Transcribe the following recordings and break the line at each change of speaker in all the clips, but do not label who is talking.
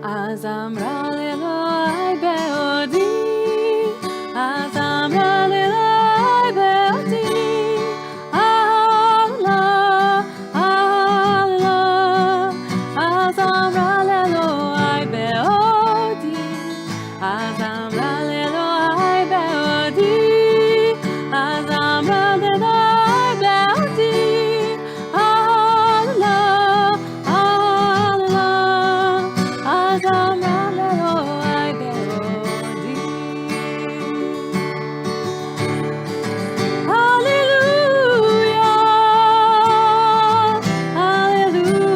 Azamra Eloi be'odi, Azamra Eloi be'odi, Allah, Allah, Azamra Eloi be'odi, Azamra Eloi be'odi, Azamra Eloi be'odi, Allah, Allah, Azamra Eloi be'odi. Hallelujah, hallelujah,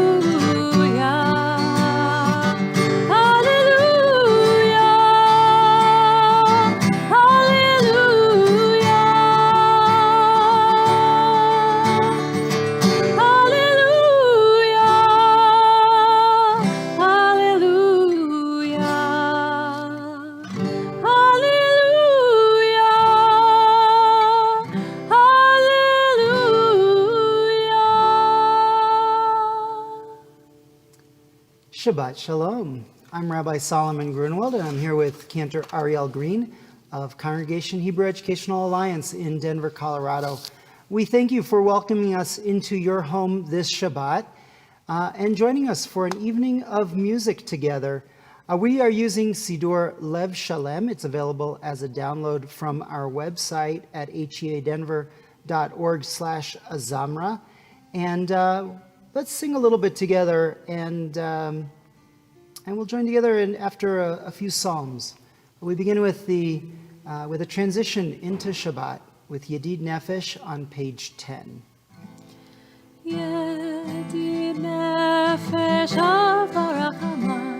hallelujah, hallelujah,
Shabbat Shalom. I'm Rabbi Solomon Grunwald, and I'm here with Cantor Ariel Green of Congregation Hebrew Educational Alliance in Denver, Colorado. We thank you for welcoming us into your home this Shabbat and joining us for an evening of music together. We are using Sidur Lev Shalem. It's available as a download from our website at headenver.org/Azamra. And let's sing a little bit together, and we'll join together after a few psalms. We begin with a transition into Shabbat with Yedid Nefesh on page 10.
ידיד נפש אברח אמר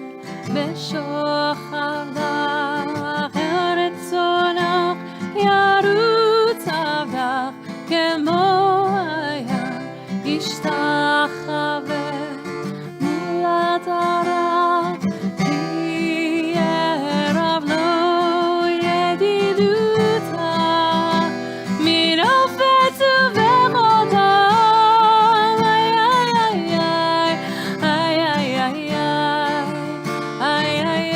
בשוכב לך רצונך ירוץ עבדך כמו היה ישתחווה מול עטרה כי ערב לו ידידותה מנופץ ובחותם איי איי איי איי איי איי איי איי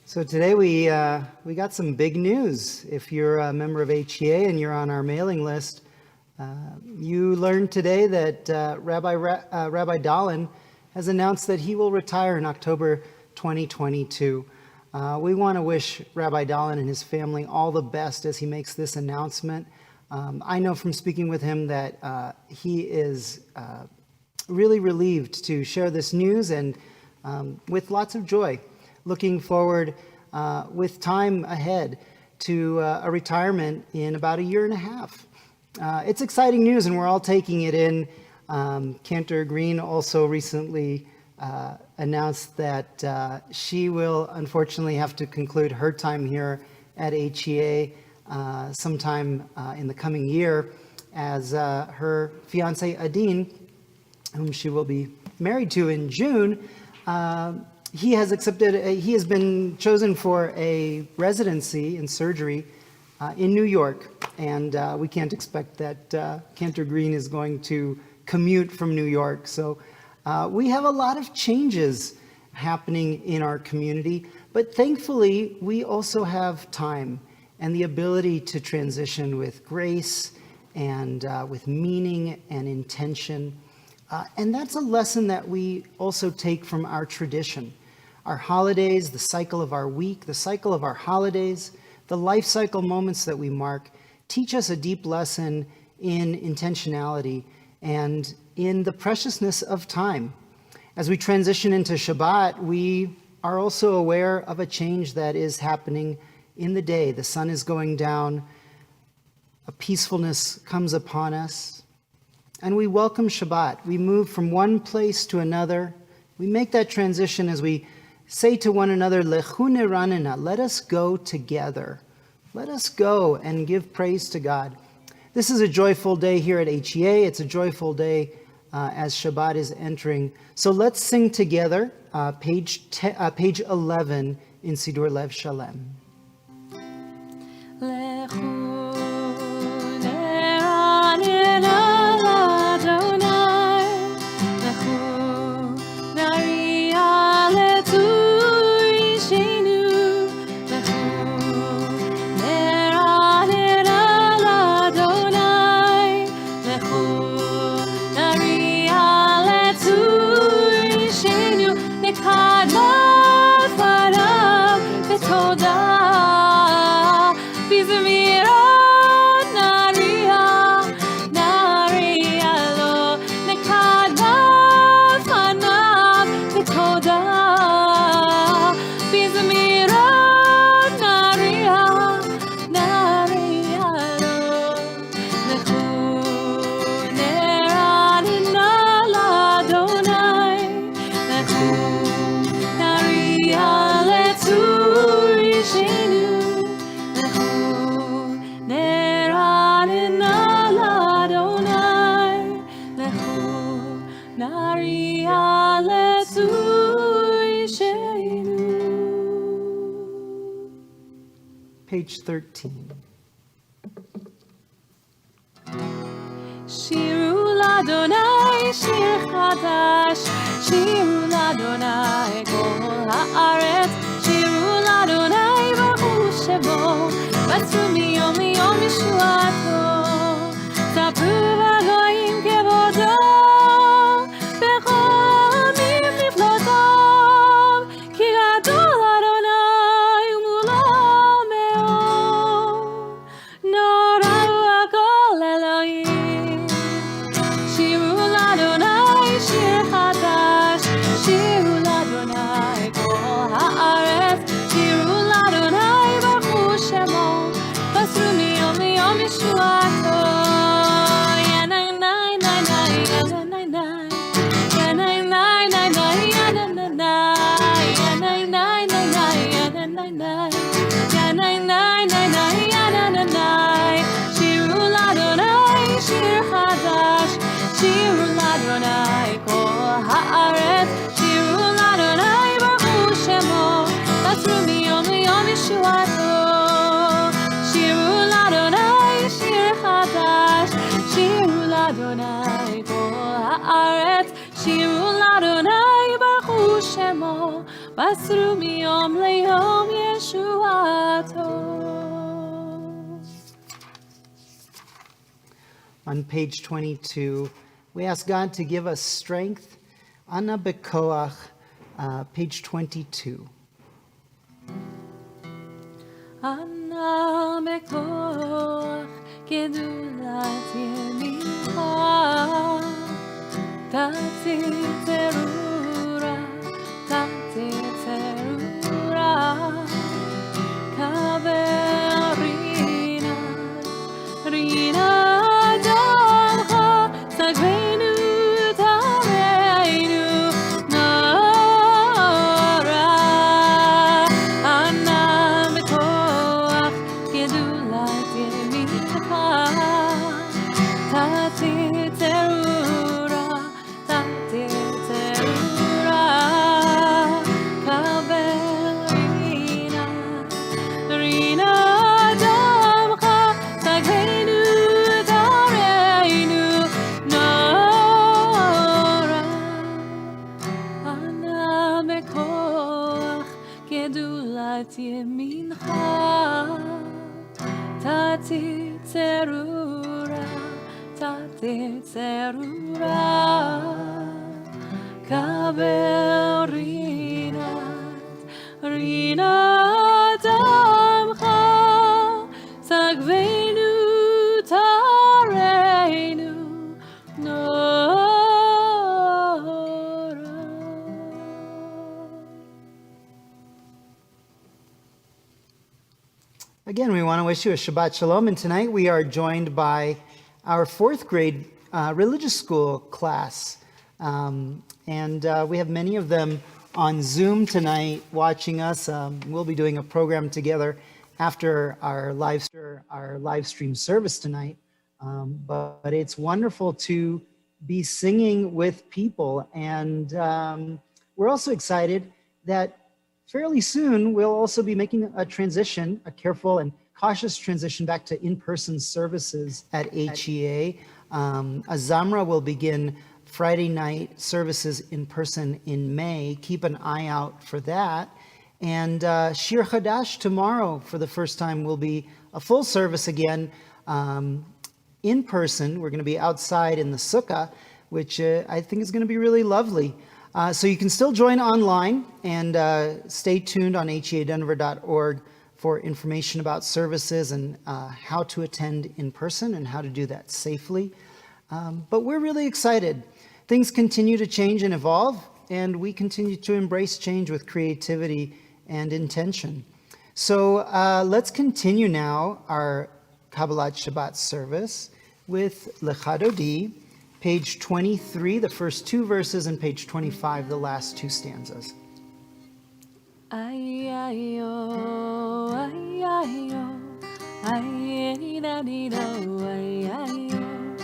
So today we got some big news. If you're a member of HEA and you're on our mailing list, you learned today that Rabbi Dahlin has announced that he will retire in October 2022. We want to wish Rabbi Dahlin and his family all the best as he makes this announcement. I know from speaking with him that he is really relieved to share this news and with lots of joy, looking forward with time ahead to a retirement in about a year and a half. It's exciting news, and we're all taking it in. Cantor Green also recently announced that she will unfortunately have to conclude her time here at HEA sometime in the coming year, as her fiance Adin, whom she will be married to in June, he has been chosen for a residency in surgery in New York, and we can't expect that Cantor Green is going to commute from New York. So we have a lot of changes happening in our community, but thankfully we also have time and the ability to transition with grace and with meaning and intention. And that's a lesson that we also take from our tradition. Our holidays, the cycle of our week, the cycle of our holidays, the life cycle moments that we mark teach us a deep lesson in intentionality and in the preciousness of time. As we transition into Shabbat, we are also aware of a change that is happening in the day. The sun is going down, a peacefulness comes upon us, and we welcome Shabbat. We move from one place to another. We make that transition as we say to one another, Lechu neranena, let us go together. Let us go and give praise to God. This is a joyful day here at HEA. It's a joyful day as Shabbat is entering. So let's sing together page 11 in Sidur Lev Shalem.
Lechu neranena l'Adonai, lechu nariya le'tuishenu, lechu neranena l'Adonai, lechu nariya le'tuishenu, nekadmat farav b'todah.
Page 13.
שירו לאדוני שיר חדש, שירו לאדוני כל הארץ, שירו לאדוני ברכו שמו, בצרו מיום ליום ישועתו, ספרו בגויים כבודו, בכל עמים נפלאותיו, כי גדול אדוני ומולו מאוד, נורא הוא הכל אלוהים. שירו לאדוני שיר חדש, שירו לאדוני כל הארץ, שירו לאדוני ברכו שמו, בצרו מסרו מיום ליום ישועתו.
On page 22, we ask God to give us strength. Ana Bekoach, page 22.
Ana בכוח גדולת ימינך, תציל צרורה, תציל צרורה, קבל רינה דמך, סגבנו תרענו נורא. ענה בכוח גדולת ימינך, תציל צרורה, תציל צרורה, קבל רינה דמך, סגבנו תרענו נורא. ענה בכוח גדולת ימינך, תציל צרורה, תציל צרורה, קבל רינת דמך, סגבנו תרענו נורא.
Again, we want to wish you a Shabbat Shalom, and tonight we are joined by our fourth grade religious school class. We have many of them on Zoom tonight watching us. We'll be doing a program together after our live stream service tonight. But it's wonderful to be singing with people, and we're also excited that fairly soon, we'll also be making a transition, a careful and cautious transition back to in-person services at HEA. Azamra will begin Friday night services in person in May. Keep an eye out for that. And Shir Chadash tomorrow, for the first time, will be a full service again in person. We're going to be outside in the sukkah, which I think is going to be really lovely. So you can still join online, and stay tuned on headenver.org for information about services and how to attend in person and how to do that safely. But we're really excited. Things continue to change and evolve, and we continue to embrace change with creativity and intention. So let's continue now our Kabbalat Shabbat service with Lecha Dodi, page 23, the first two verses, and page 25, the last two stanzas.
Ay, ay, oh, ay, ay, oh, ay, da, di, do, ay, ay, oh,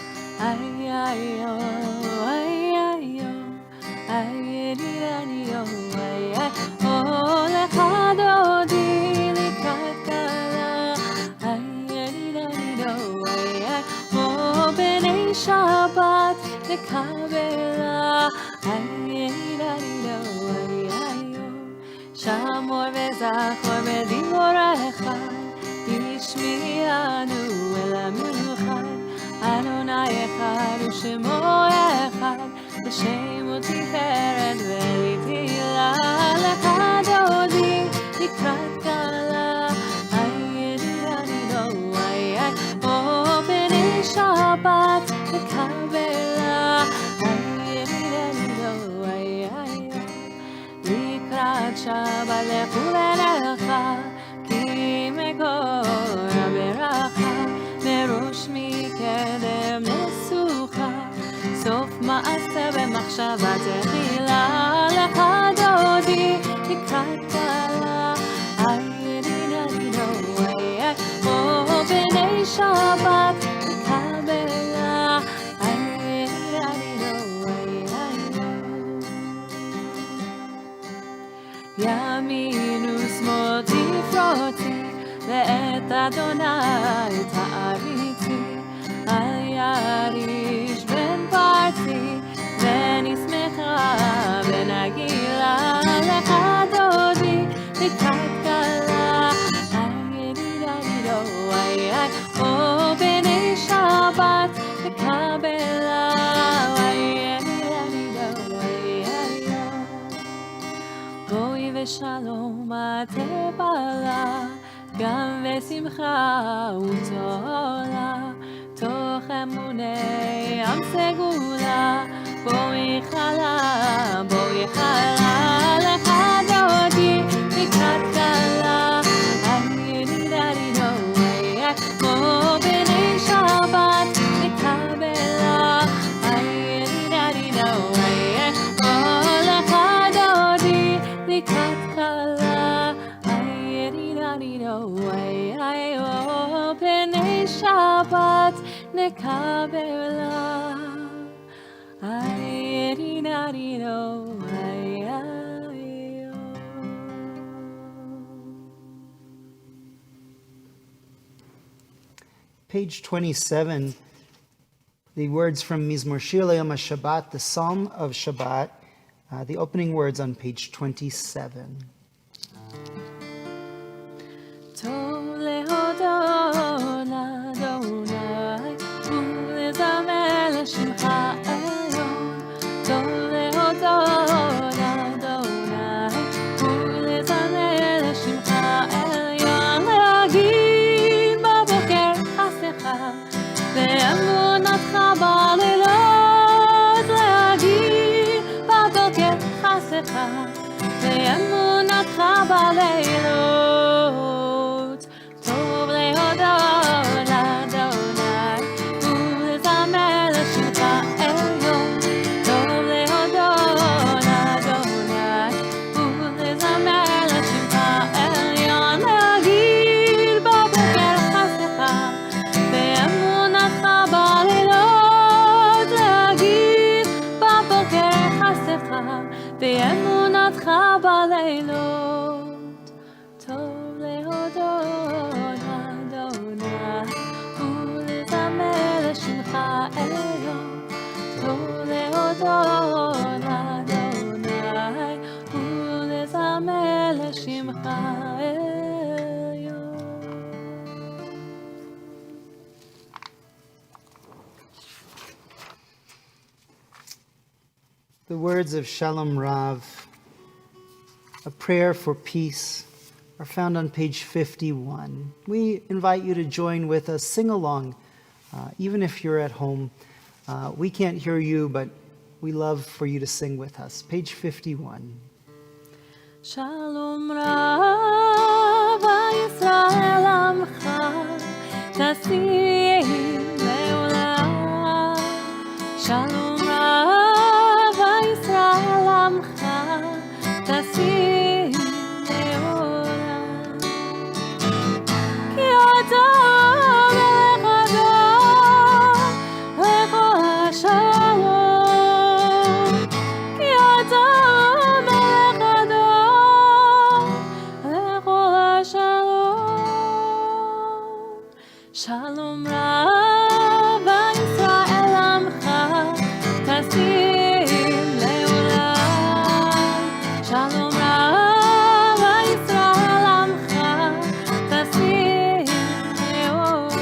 ay, ay, oh, ay, ay, oh, ay, di, da, di, do, ay, ay, oh, lecha dodi לקראת כלה, ay, di, da, di, do, ay, ay, oh, בני שבת לקבלה, ay, di, da, di, do, ay, ay, oh, שמור וזכור בדיבורך, השמיענו אל המלחם, אדוני אחד ושמו אחד, בשם ותפארת ולתהילה, לך דודי לקראת כלה, איי דידני דו, איי איי, או בני שבת לקבלה, איי דידני דו, איי איי, לקראת שבת לכו ללכה, כי מקור הברכה, מראש מקדם נסוכה, סוף מעשה במחשבה תחילה, לך דודי לקראת כלה, איי דידני דו, איי איי, או בני שבת לקבלה, איי דידני דו, איי איי, ימין ושמאל תפרוטי, ואת אדוני תעריצי, אל יריש בן פרצי, ונשמחה ונגילה, לך דודי ay ay oh b'nei Shabbat nekabela ay ay בואי ושלום התבלה גם בשמחה ותולה תוך אמוני עם סגולה בואי חלה לך דודי לקראת קלה אני דרינו כמו בני שבת לקבלה אני דרינו לך דודי לקראת קלה אני דרינו בני שבת נקבלה
Page 27, the words from Mizmor Shir Le'Yom HaShabbat, the Psalm of Shabbat, the opening words on page 27.
טוב להודות לאדוני ולזמר לשמך עליון טוב להודות לאדוני ולזמר לשמך עליון להגיד בבוקר חסדך ואמונתך בלילות להגיד בבוקר חסדך ואמונתך בלילות טוב להודות לאדוני ולזמר לשמך עליון טוב להודות לאדוני ולזמר לשמך עליון להגיד בבוקר חסדך ואמונתך בלילות להגיד בבוקר חסדך ואמונתך בלילות טוב להודות לאדוני ולזמר לשמך עליון טוב להודות לאדוני ולזמר לשמך עליון.
The words of Shalom Rav, a prayer for peace, are found on page 51. We invite you to join with us, sing along, even if you're at home. We can't hear you, but we love for you to sing with us. Page 51.
Shalom Rav Yisrael Amcha Tasim Leolam Shalom Rav Yisrael Amcha Tasim Leolam Ki Adam Echad Lecho HaShalom Ki Adam Echad Lecho HaShalom Shalom Rav Yisrael Amcha Tasim Leolam Shalom Rav Yisrael Amcha Tasim Leolam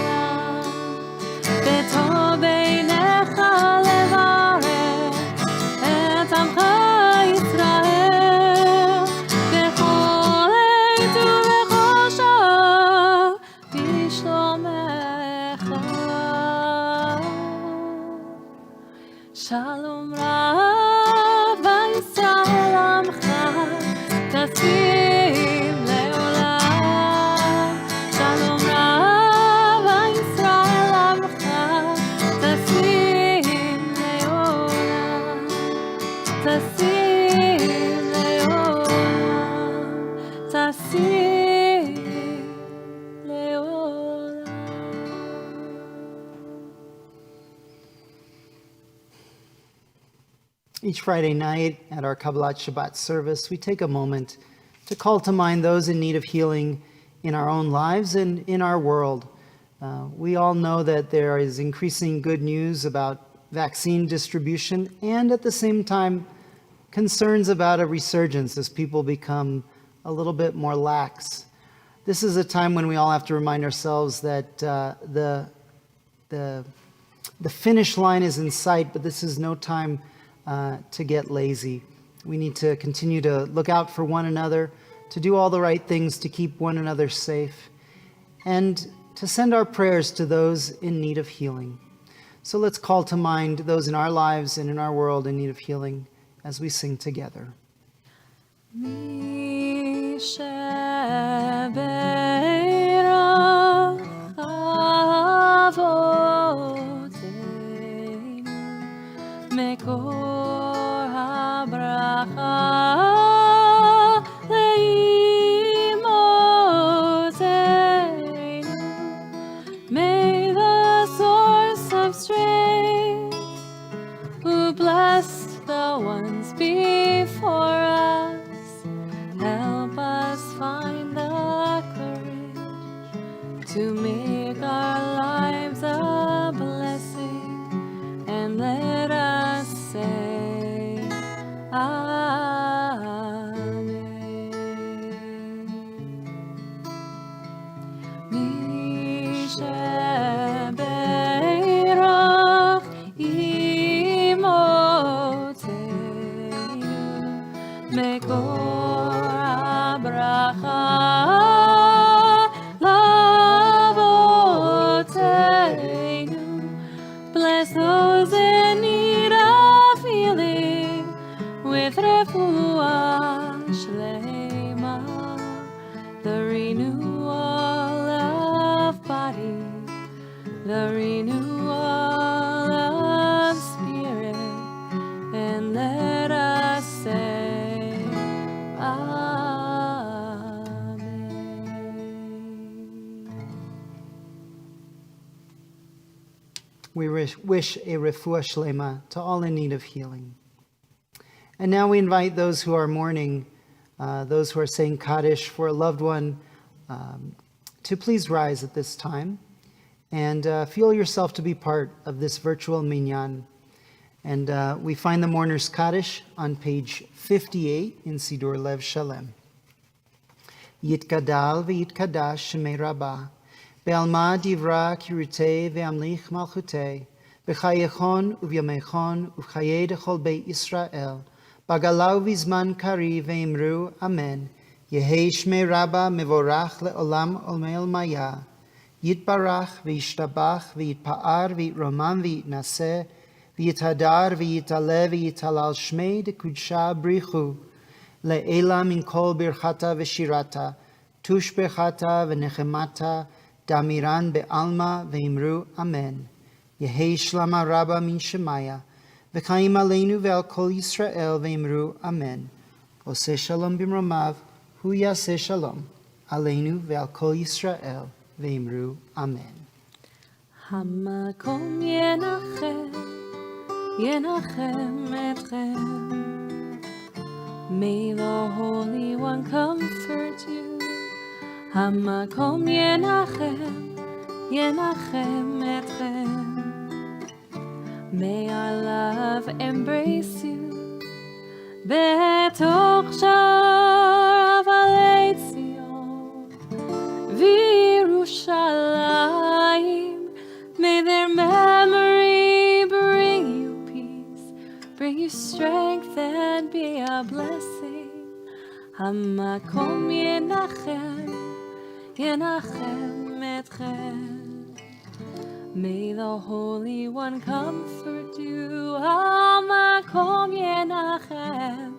בטוב בעיניך לברך את עמך ישראל בכל עת ובכל שעה בשלומך שלום רב ישראל עמך תשים לעולם שלום רב ישראל עמך תשים לעולם תשים לעולם תשים לעולם.
Each Friday night at our Kabbalat Shabbat service, we take a moment to call to mind those in need of healing in our own lives and in our world. We all know that there is increasing good news about vaccine distribution and at the same time concerns about a resurgence as people become a little bit more lax. This is a time when we all have to remind ourselves that the finish line is in sight, but this is no time to get lazy. We need to continue to look out for one another, to do all the right things to keep one another safe, and to send our prayers to those in need of healing. So let's call to mind those in our lives and in our world in need of healing as we sing together.
מי שבירך אבותינו מקור הברכה לאמותינו. May the source of strength who blessed the ones before us help us find the courage to make our lives a blessing, and let us say Amen. מי שבירך אמותינו מקור הברכה לאבותינו. Bless those in need of healing with refuah shlema, the renewal of body, the renewal of spirit, and let us say Amen.
We wish a refuah shlema to all in need of healing. And now we invite those who are mourning, those who are saying Kaddish for a loved one, to please rise at this time and feel yourself to be part of this virtual minyan. And we find the mourner's Kaddish on page 58 in Sidur Lev Shalem. Yitgadal v'yitkadash shemei Rabbah, be'alma divra kirutei ve'amlich malchutei, b'chayechon u'vyamechon u'chayei dechol beit Yisrael, bagalau v'zman kari ve'imru amen, yehei shmei Rabbah mevorach le'olam olmei maya, yitbarach v'yishtabach v'yitpa'ar v'yitromam v'yitnaseh, v'yithadar v'yitale v'yitalal shmei dekudsha brichu, le'ela min kol birchata v'shirata, tushbechata v'nechemata, damiran be'alma ve'imru amen. Yehei shlama Rabbah min shemaya, v'chaim aleinu ve'al kol Yisrael ve'imru amen. Oseh shalom bimromav, hu yaseh shalom, aleinu ve'al kol Yisrael ve'imru amen.
המקום ינחם, ינחם אתכם. May the Holy One comfort you. המקום ינחם, ינחם אתכם. May our love embrace you. בתוך שער אבלי ציון וירושלים. May their memory bring you peace, bring you strength and be a blessing. המקום ינחם, ינחם אתכם. May the Holy One comfort you. המקום ינחם,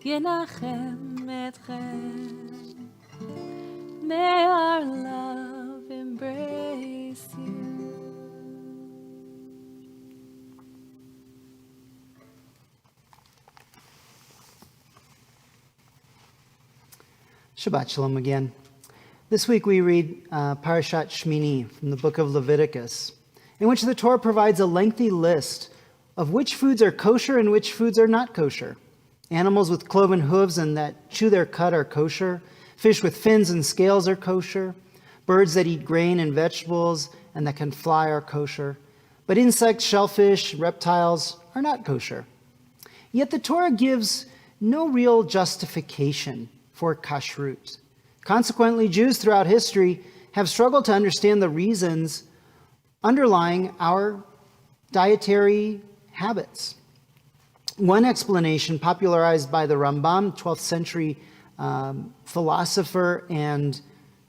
ינחם אתכם. May our love embrace you.
Shabbat Shalom again. This week we read Parashat Shmini from the book of Leviticus, in which the Torah provides a lengthy list of which foods are kosher and which foods are not kosher. Animals with cloven hooves and that chew their cud are kosher. Fish with fins and scales are kosher. Birds that eat grain and vegetables and that can fly are kosher. But insects, shellfish, reptiles are not kosher. Yet the Torah gives no real justification for kashrut. Consequently, Jews throughout history have struggled to understand the reasons underlying our dietary habits. One explanation, popularized by the Rambam, 12th century philosopher and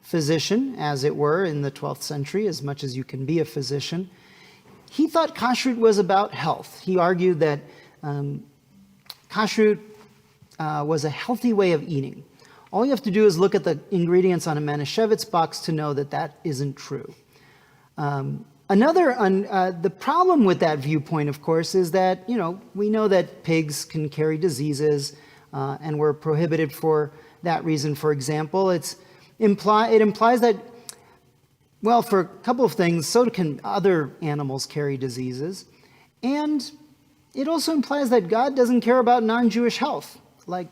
physician, as it were, in the 12th century, as much as you can be a physician, he thought kashrut was about health. He argued that kashrut was a healthy way of eating. All you have to do is look at the ingredients on a Manischewitz box to know that that isn't true. The problem with that viewpoint, of course, is that, we know that pigs can carry diseases and we're prohibited for that reason. For example, it implies that, well, for a couple of things, so can other animals carry diseases. And it also implies that God doesn't care about non-Jewish health. Like,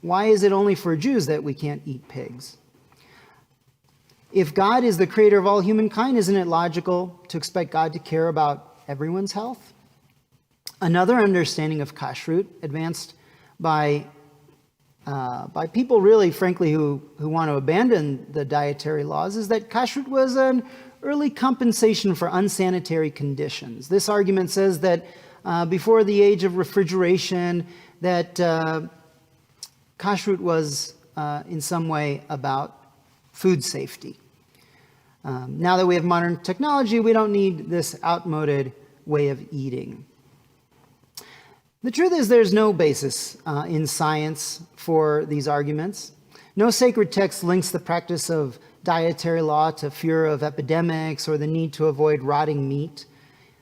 why is it only for Jews that we can't eat pigs? If God is the creator of all humankind, isn't it logical to expect God to care about everyone's health? Another understanding of kashrut, advanced by people really, frankly, who want to abandon the dietary laws, is that kashrut was an early compensation for unsanitary conditions. This argument says that before the age of refrigeration, that kashrut was in some way about food safety. Now that we have modern technology, we don't need this outmoded way of eating. The truth is there's no basis in science for these arguments. No sacred text links the practice of dietary law to fear of epidemics or the need to avoid rotting meat.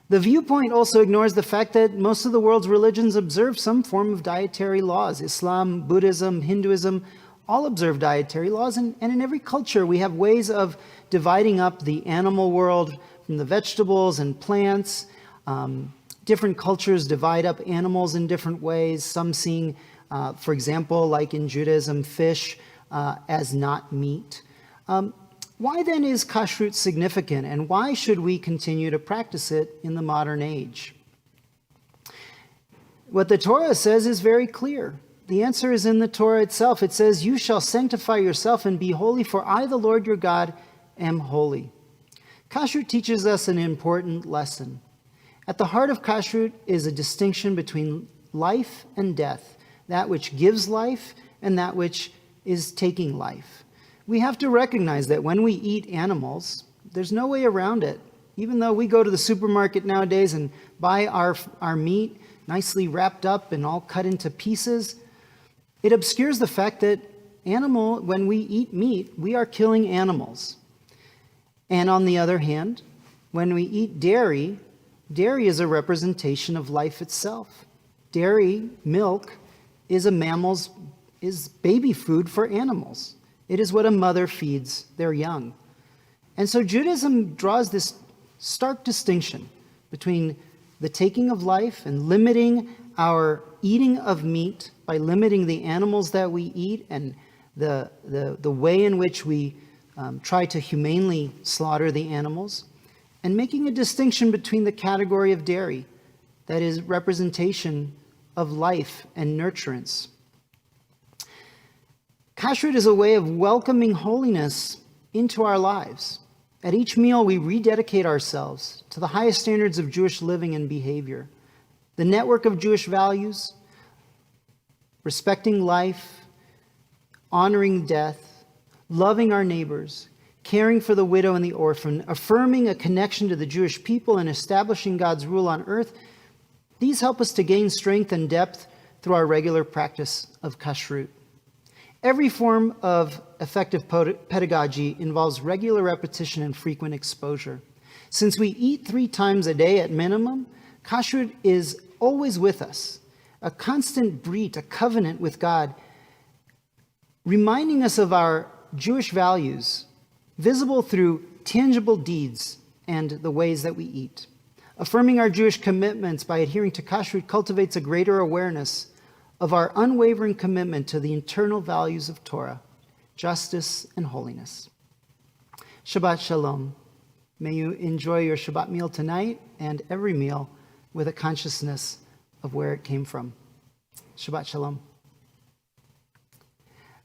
The viewpoint also ignores the fact that most of the world's religions observe some form of dietary laws. Islam, Buddhism, Hinduism all observe dietary laws, and in every culture we have ways of dividing up the animal world from the vegetables and plants. Different cultures divide up animals in different ways, some seeing, for example, like in Judaism, fish as not meat. Why then is kashrut significant, and why should we continue to practice it in the modern age? What the Torah says is very clear. The answer is in the Torah itself. It says, "You shall sanctify yourself and be holy, for I, the Lord your God, am holy." Kashrut teaches us an important lesson. At the heart of kashrut is a distinction between life and death, that which gives life and that which is taking life. We have to recognize that when we eat animals, there's no way around it. Even though we go to the supermarket nowadays and buy our meat nicely wrapped up and all cut into pieces, it obscures the fact that when we eat meat, we are killing animals. And on the other hand, when we eat dairy is a representation of life itself. Dairy, milk, is baby food for animals. It is what a mother feeds their young. And so Judaism draws this stark distinction between the taking of life and limiting our eating of meat by limiting the animals that we eat and the way in which we try to humanely slaughter the animals, and making a distinction between the category of dairy, that is representation of life and nurturance. Kashrut is a way of welcoming holiness into our lives. At each meal, we rededicate ourselves to the highest standards of Jewish living and behavior, the network of Jewish values, respecting life, honoring death, loving our neighbors, caring for the widow and the orphan, affirming a connection to the Jewish people, and establishing God's rule on earth. These help us to gain strength and depth through our regular practice of kashrut. Every form of effective pedagogy involves regular repetition and frequent exposure. Since we eat 3 times a day at minimum, kashrut is always with us, a constant brit, a covenant with God, reminding us of our Jewish values, visible through tangible deeds and the ways that we eat. Affirming our Jewish commitments by adhering to kashrut cultivates a greater awareness of our unwavering commitment to the internal values of Torah, justice and holiness. Shabbat Shalom. May you enjoy your Shabbat meal tonight and every meal with a consciousness of where it came from. Shabbat Shalom.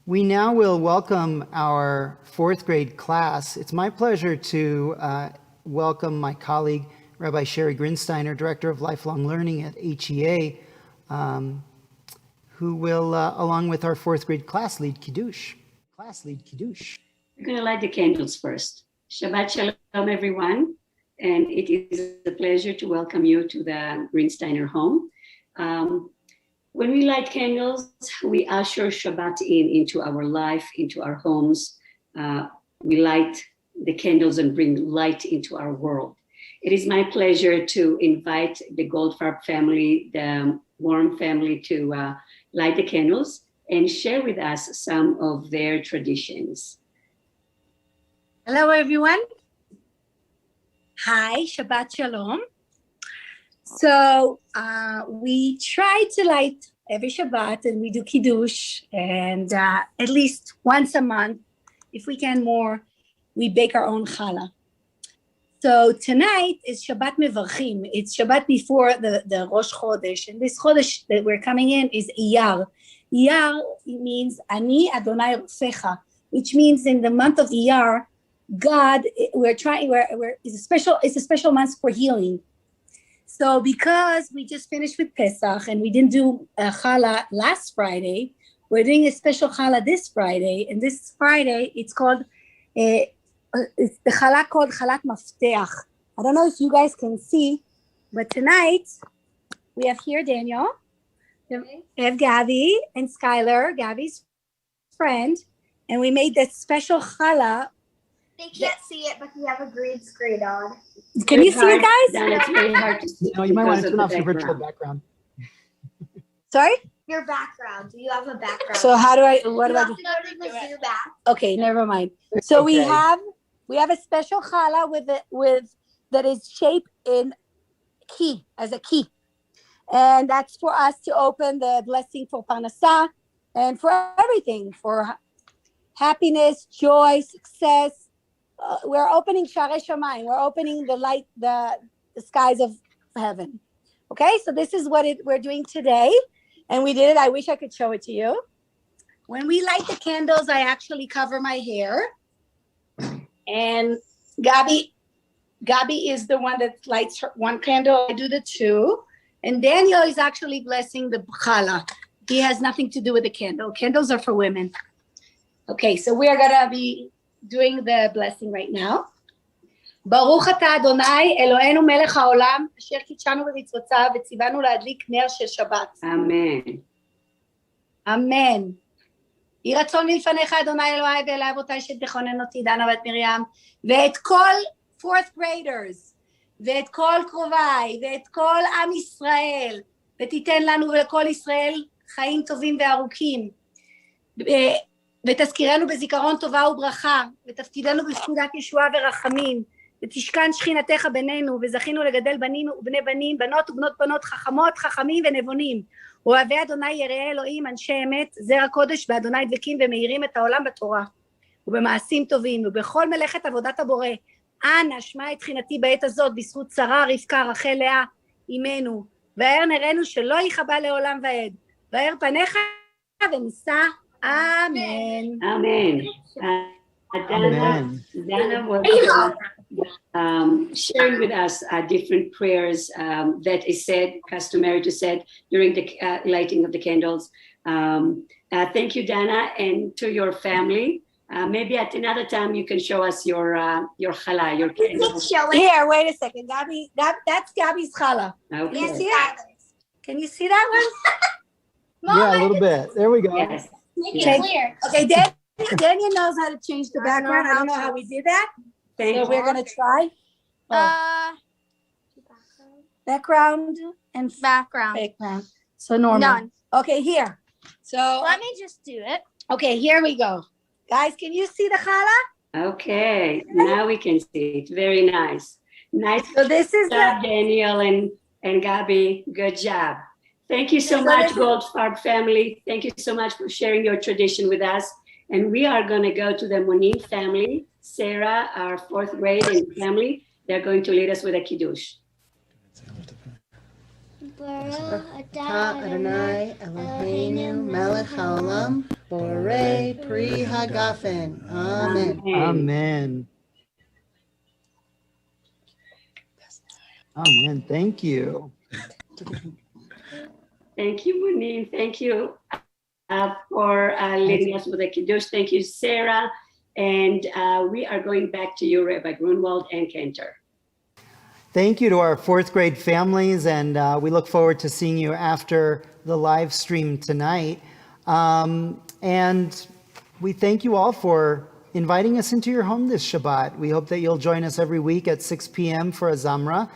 We now will welcome our fourth grade class. It's my pleasure to welcome my colleague, Rabbi Sherry Grinsteiner, Director of Lifelong Learning at HEA, who will, along with our fourth grade class, lead Kiddush.
We're going to light the candles first. Shabbat Shalom, everyone. And it is a pleasure to welcome you to the Grinsteiner home. When we light candles, we usher Shabbat into our life, into our homes. We light the candles and bring light into our world. It is my pleasure to invite the Goldfarb family, the Warm family, to light the candles and share with us some of their traditions.
Hello, everyone. Hi, Shabbat Shalom. So we try to light every Shabbat, and we do Kiddush, and at least once a month, if we can more, we bake our own challah. So tonight is Shabbat Mevarchim. It's Shabbat before the Rosh Chodesh, and this Chodesh that we're coming in is Iyar. Iyar means Ani Adonai Rofecha, which means in the month of Iyar, God, it's a special month for healing. So because we just finished with Pesach and we didn't do challah last Friday, we're doing a special challah this Friday. And this Friday, it's called, it's the challah called Chalat Mafteach. I don't know if you guys can see, but tonight we have here Daniel, we have Gabi and Skylar, Gabi's friend, and we made this special challah.
They can't see it, but we have a green screen on.
Can you see it, guys?
Dan, it's very hard to see.
No, you might want to
because
turn
of
off
the
your virtual background.
Sorry?
Your background. Do you have a background?
So what do I do?
you have to go to the Zoom app.
Okay, never mind. So we
Okay.
have a special challah with that is shaped in key, as a key. And that's for us to open the blessing for parnasah and for everything, for happiness, joy, success. We're opening Sharei Shamayim. We're opening the light, the skies of heaven. Okay, so this is what we're doing today. And we did it. I wish I could show it to you. When we light the candles, I actually cover my hair. And Gabi is the one that lights one candle. I do the two. And Daniel is actually blessing the challah. He has nothing to do with the candle. Candles are for women. Okay, so we are going to be doing the blessing right now. ברוך אתה אדוני אלוהינו מלך העולם אשר קידשנו במצוותיו וציוונו להדליק נר של שבת.
אמן.
אמן. יהי רצון מלפניך אדוני אלוהי ואלי אבותיי שתכונן אותי דנה בת מרים ואת כל fourth graders ואת כל קרוביי ואת כל עם ישראל ותיתן לנו ולכל ישראל חיים טובים וארוכים. ותזכירנו בזיכרון טובה וברכה, ותפקידנו בפקודת ישועה ורחמים, ותשכן שכינתך בינינו, וזכינו לגדל בנים ובני בנים, בנות ובנות בנות, חכמות, חכמים ונבונים. אוהבי אדוני יראי אלוהים, אנשי אמת, זרע קודש, באדוני דבקים ומאירים את העולם בתורה, ובמעשים טובים, ובכל מלאכת עבודת הבורא. אנא, שמע את תחינתי בעת הזאת, בזכות שרה, רבקה, רחל, לאה, אימנו, והאר נראינו שלא יכבה לעולם ועד, והאר פניך ונישא Amen.
Amen. Dana was sharing with us different prayers that is said, customary to said during the lighting of the candles. Thank you, Dana, and to your family. Maybe at another time you can show us your challah, your candles.
Here, wait a second, Gabi. That's Gabi's challah.
Okay.
Can you see it? Can you see that one?
Yeah, a little bit. There we go.
Yes.
Make
Yeah.
it clear.
Okay, Daniel knows how to change the background. I don't know how we did that.
Thank
So
you.
we're gonna try. Background and background. So normal.
None.
Okay, here. So
Let me just do it.
okay, here we go. Guys, can you see the challah?
Okay, now we can see it. Very nice. Nice
So this is
job,
the
Daniel and Gabi. Good job. Thank you so much, Goldfarb family. Thank you so much for sharing your tradition with us. And we are going to go to the Monin family. Sarah, our fourth grade and family, they're going to lead us with a Kiddush.
Adonai Eloheinu melech haolam
Borei Pri Hagafen. Amen. Amen. Amen. Thank you.
Thank you, Munin. Thank you for leading us with the Kiddush. Thank you, Sarah. And we are going back to you, Rabbi Grunwald and Cantor.
Thank you to our fourth grade families, and we look forward to seeing you after the live stream tonight. And we thank you all for inviting us into your home this Shabbat. We hope that you'll join us every week at 6 p.m. for Azamra.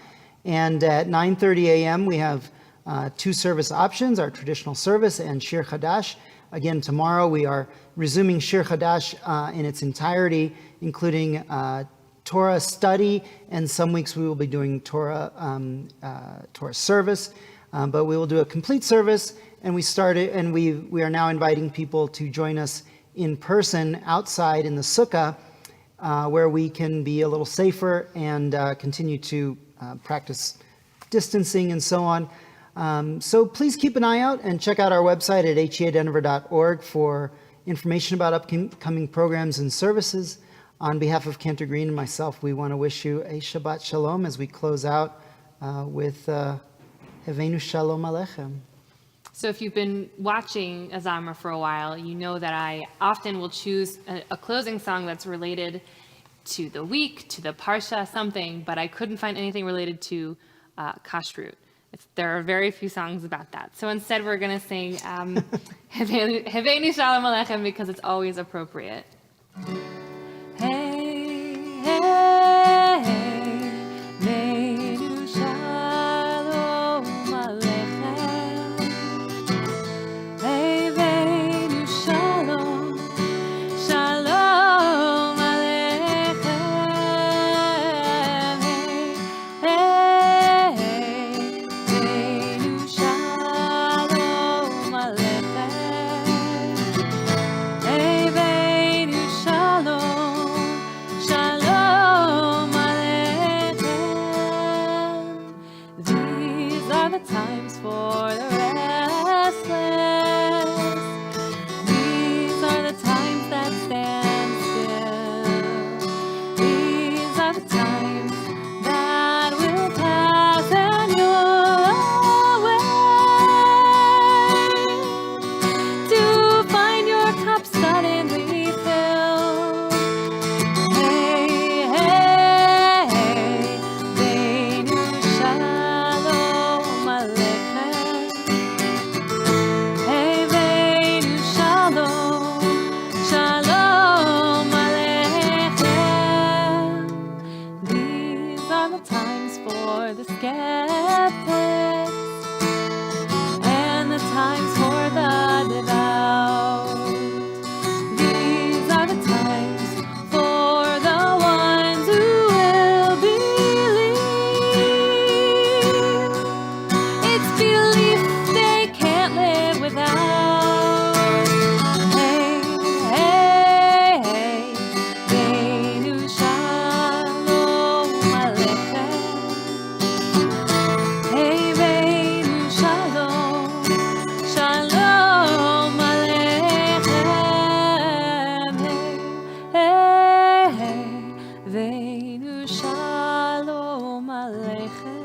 And at 9:30 a.m. we have two service options, our traditional service and Shir Chadash. Again, tomorrow we are resuming Shir Chadash in its entirety, including Torah study, and some weeks we will be doing Torah service, but we will do a complete service. And we are now inviting people to join us in person outside in the sukkah, where we can be a little safer and continue to practice distancing and so on. So please keep an eye out and check out our website at headenver.org for information about upcoming programs and services. On behalf of Cantor Green and myself, we want to wish you a Shabbat Shalom as we close out with Heveinu Shalom Aleichem.
So if you've been watching Azamra for a while, you know that I often will choose a closing song that's related to the week, to the parsha, something, but I couldn't find anything related to kashrut. There are very few songs about that. So instead we're going to sing Heveinu Shalom Aleichem because it's always appropriate. Hey, hey, Heveinu Shalom Aleichem. Heveinu Shalom, Shalom Aleichem. Hey, Heveinu Shalom Aleichem. Heveinu Shalom, Shalom Aleichem. These are the times for the restless. These are the times that stand still. These are the times that will pass and you'll away to find your cup suddenly filled. Hey, hey, Heveinu Shalom Aleichem. Heveinu Shalom, Shalom Aleichem. These are the times for the skeptics and the times for the devout. These are the times for the ones who will believe. It's belief they can't live without. Hey, hey, hey, Heveinu Shalom Aleichem. Heveinu Shalom, Shalom Aleichem. Hey, hey, Heveinu Shalom Aleichem.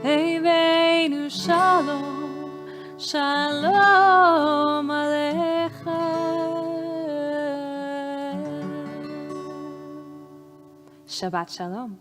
Heveinu Shalom, Shalom Aleichem. Shabbat Shalom.